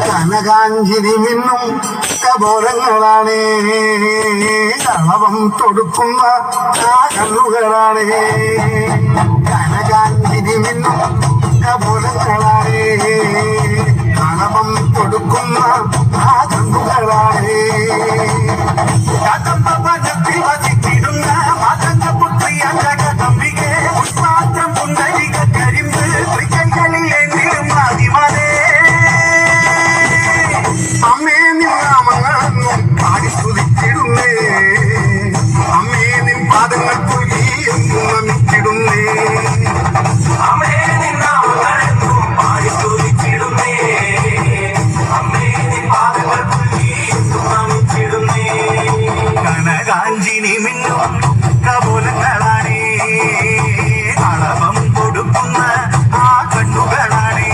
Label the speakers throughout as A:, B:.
A: കനകാഞ്ചിരി മിന്നും കബോരങ്ങളാണ്, കളവം തൊടുക്കുന്ന ആ കണ്ണുകളാണ്. കനകാഞ്ചിരി മിന്നും കബോരങ്ങളാണ്, കളവം തൊടുക്കുന്ന ആ കണ്ണുകളാണ്. വസിച്ചിടുന്ന മതങ്ങ പുത്രിയ ജഗദംബികെ പുഷ്പാത്രം പുണ്ടരിക കരിമ്പ് തൃക്കൈകളിൽ എന്നിലും ആദിമതേ. അമ്മേ നിന്നാമങ്ങളെന്നും പാടി സ്തുതിച്ചിടുന്നേ, അമ്മേ നിൻ പാദങ്ങൾ പുലി എന്നും നമിച്ചിടുന്നേ. അമ്മേ നിന്നാമങ്ങളെന്നും പാടി സ്തുതിച്ചിടുന്നേ, അമ്മേ നിൻ പാദങ്ങൾ പുലി എന്നും നമിച്ചിടുന്നേ. കനകാഞ്ചിനി മിന്നും കപോലങ്ങളാണ്, കളവം കൊടുക്കുന്ന ആ കണ്ണുകളാണ്.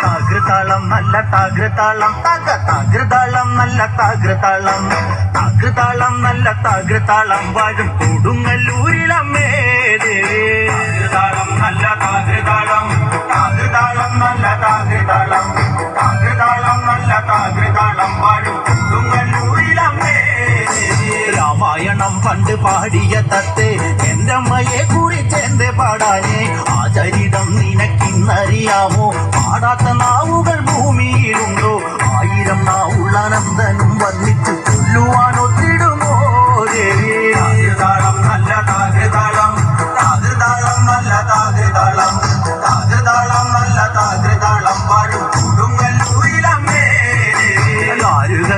A: താകൃതാളം നല്ല താകൃതാളം താകൃതാളം നല്ല താകൃതാളം താകൃതാളം നല്ല താകൃതാളം വാഴും കൊടുങ്ങല്ലൂരിലമ്മേ ദേവി. താകൃതാളം നല്ല താകൃതാളം താകൃതാളം നല്ല താകൃതാളം താകൃതാളം നല്ല താകൃതാളം വാഴും കൊടുങ്ങല്ലൂരിലമ്മേ ദേവി. രാമായണം പണ്ട് പാടിയ തത്തെ എന്റെ അമ്മയെ കുറിച്ചെന്റെ പാടാനേ ആ ചരിതം നിനക്കിന്നറിയാമോ? പാടാത്ത നാവുകൾ ഭൂമിയിലുണ്ടോ? ആയിരം നാവുള്ള നന്ദനും വന്നിട്ട് കൊല്ലുവാനൊത്തിടുമോ ദേവി. താകൃതാളം നല്ല താകൃതാളം താകൃതാളം നല്ല താകൃതാളം താകൃതാളം നല്ല താകൃതാളം പാടും കൊടുങ്ങല്ലൂരിലമ്മേ ദേവി.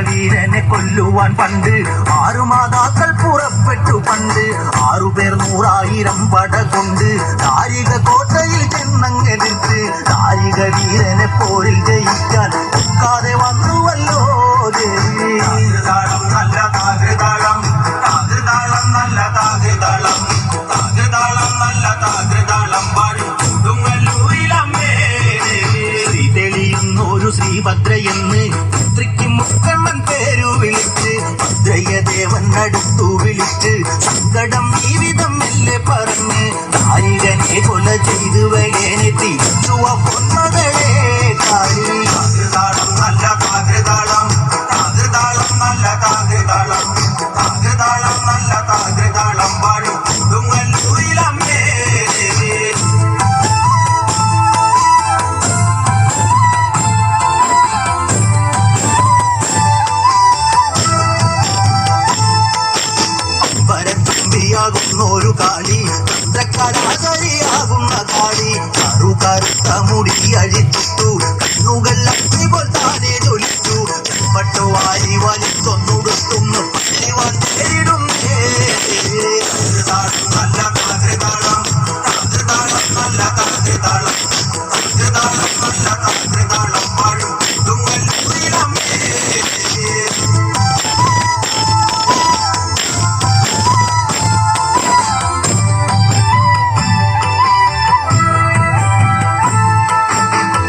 A: വീരനെ കൊല്ലുവാൻ പണ്ട് 6 മാതാക്കൾ പുറപ്പെട്ടു പണ്ട്. 6 പേർ 100,000 പട കൊണ്ട് ദാരിക കോട്ടയിൽ ചെന്നങ്ങെടുത്ത് ദാരിക വീരനെ പോരിൽ ജയിക്കാൻ ഒക്കാതെ വന്നുവല്ലോ ദേവി. താകൃതാളം നല്ല താകൃതാളം താകൃതാളം നല്ല താകൃതാളം താകൃതാളം നല്ല താകൃതാളം പാടും കൊടുങ്ങല്ലൂരിലമ്മേ ദേവി. ശ്രീ തെളിയുന്നൊരു ശ്രീഭദ്രയെന്ന് പുത്രിക്ക് മുക്കമ്മൻ പേരു വിളിച്ച് ഭദ്രയദേവൻ അടുത്തു വിളിച്ച് സങ്കടം ഈ വിധം മെല്ലെ പറഞ്ഞ് നാരികനെ കൊല ചെയ്ത് വകേനെ തിരിച്ചുവ പൊന്മകളെ കാളി. താകൃതാളം നല്ല താകൃതാളം താകൃതാളം നല്ല താകൃതാളം താകൃതാളം നല്ല താകൃതാളം പാടും കൊടുങ്ങല്ലൂരിലമ്മേ ദേവി. ൊരു കാളി ചന്ദ്രക്കലാകരിയാകുന്ന കാളി കറുകറുത്ത മുടി അഴിച്ചിട്ടു കണ്ണുകൾ അഗ്നി പോൽ താനെ ജ്വലിച്ചു ചെമ്പട്ടു വാരി വലിച്ചൊന്നുടുത്തുന്നു പള്ളിവാൻ പേരിടുന്നേ. താകൃതാളം നല്ല താകൃതാളം താകൃതാളം നല്ല താകൃതാളം താകൃതാളം നല്ല താകൃതാളം പാടും കൊടുങ്ങല്ലൂരിലമ്മേ.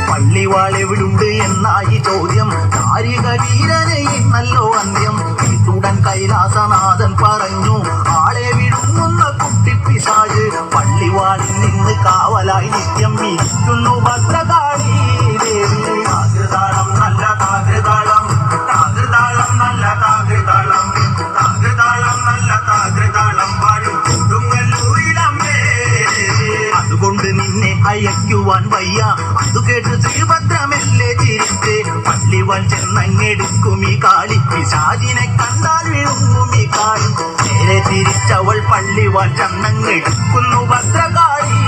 A: പള്ളിവാളെവിടുണ്ട് എന്നായി ചോദ്യം. നാരിക വീരനെ നല്ലോ അന്ത്യം ഇതുടൻ കൈലാസനാഥൻ പറഞ്ഞു ആളെ വിഴുങ്ങുന്ന കുട്ടിപ്പിശാച് പള്ളിവാളിൽ നിന്ന് കാവലായി നിത്യം ഇരിക്കുന്നു ഭദ്രകാളി ദേവി. വീഴുവാൻ ചെന്നങ്ങെടുക്കും ഈ കാളി പിശാചിനെ കണ്ടാൽ വിഴുങ്ങും ഈ കാളി നേരെ തിരിച്ചവൾ പള്ളിവാൻ ചെന്നങ്ങെടുക്കുന്നു ഭദ്രകാളി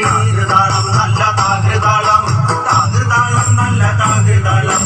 A: താകൃതാളം നല്ല താകൃതാളം താകൃതാളം നല്ല താകൃതാളം